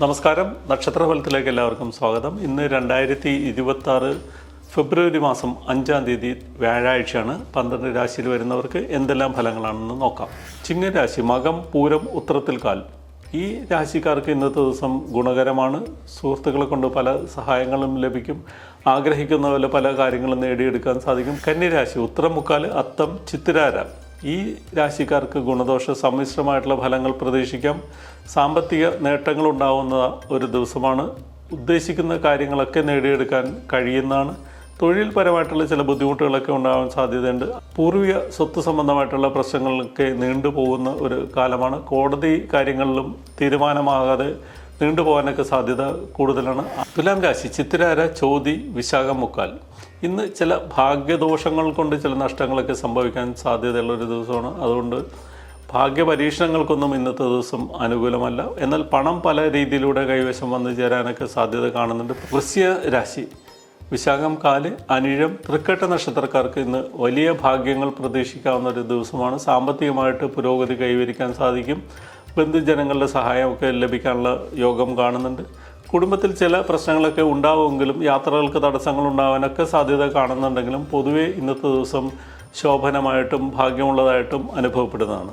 നമസ്കാരം. നക്ഷത്രഫലത്തിലേക്ക് എല്ലാവർക്കും സ്വാഗതം. ഇന്ന് 2026 ഫെബ്രുവരി മാസം 5-ാം തീയതി വ്യാഴാഴ്ചയാണ്. 12 രാശിയിൽ വരുന്നവർക്ക് എന്തെല്ലാം ഫലങ്ങളാണെന്ന് നോക്കാം. ചിങ്ങ രാശി, മകം, പൂരം, ഉത്രത്തിൽ കാൽ. ഈ രാശിക്കാർക്ക് ഇന്നത്തെ ദിവസം ഗുണകരമാണ്. സുഹൃത്തുക്കളെ കൊണ്ട് പല സഹായങ്ങളും ലഭിക്കും. ആഗ്രഹിക്കുന്ന പോലെ പല കാര്യങ്ങളും നേടിയെടുക്കാൻ സാധിക്കും. കന്യരാശി, ഉത്രം, മുക്കാൽ, അത്തം, ചിത്തിരാര. ഈ രാശിക്കാർക്ക് ഗുണദോഷ സമ്മിശ്രമായിട്ടുള്ള ഫലങ്ങൾ പ്രതീക്ഷിക്കാം. സാമ്പത്തിക നേട്ടങ്ങളുണ്ടാവുന്ന ഒരു ദിവസമാണ്. ഉദ്ദേശിക്കുന്ന കാര്യങ്ങളൊക്കെ നേടിയെടുക്കാൻ കഴിയുന്നതാണ്. തൊഴിൽപരമായിട്ടുള്ള ചില ബുദ്ധിമുട്ടുകളൊക്കെ ഉണ്ടാകാൻ സാധ്യതയുണ്ട്. പൂർവിക സ്വത്ത് സംബന്ധമായിട്ടുള്ള പ്രശ്നങ്ങളൊക്കെ നീണ്ടുപോകുന്ന ഒരു കാലമാണ്. കോടതി കാര്യങ്ങളിലും തീരുമാനമാകാതെ നീണ്ടുപോകാനൊക്കെ സാധ്യത കൂടുതലാണ്. തുലാം രാശി, ചിത്തിരാര, ചോതി, വിശാഖം, മുക്കാൽ. ഇന്ന് ചില ഭാഗ്യദോഷങ്ങൾ കൊണ്ട് ചില നഷ്ടങ്ങളൊക്കെ സംഭവിക്കാൻ സാധ്യതയുള്ളൊരു ദിവസമാണ്. അതുകൊണ്ട് ഭാഗ്യപരീക്ഷണങ്ങൾക്കൊന്നും ഇന്നത്തെ ദിവസം അനുകൂലമല്ല. എന്നാൽ പണം പല രീതിയിലൂടെ കൈവശം വന്നു ചേരാനൊക്കെ സാധ്യത കാണുന്നുണ്ട്. വൃശ്ചിക രാശി, വിശാഖം, കാല്, അനിഴം, തൃക്കേട്ട നക്ഷത്രക്കാർക്ക് ഇന്ന് വലിയ ഭാഗ്യങ്ങൾ പ്രതീക്ഷിക്കാവുന്ന ഒരു ദിവസമാണ്. സാമ്പത്തികമായിട്ട് പുരോഗതി കൈവരിക്കാൻ സാധിക്കും. ബന്ധുജനങ്ങളുടെ സഹായമൊക്കെ ലഭിക്കാനുള്ള യോഗം കാണുന്നുണ്ട്. കുടുംബത്തിൽ ചില പ്രശ്നങ്ങളൊക്കെ ഉണ്ടാവുമെങ്കിലും യാത്രകൾക്ക് തടസ്സങ്ങൾ ഉണ്ടാവാനൊക്കെ സാധ്യത കാണുന്നുണ്ടെങ്കിലും പൊതുവേ ഇന്നത്തെ ദിവസം ശോഭനമായിട്ടും ഭാഗ്യമുള്ളതായിട്ടും അനുഭവപ്പെടുന്നതാണ്.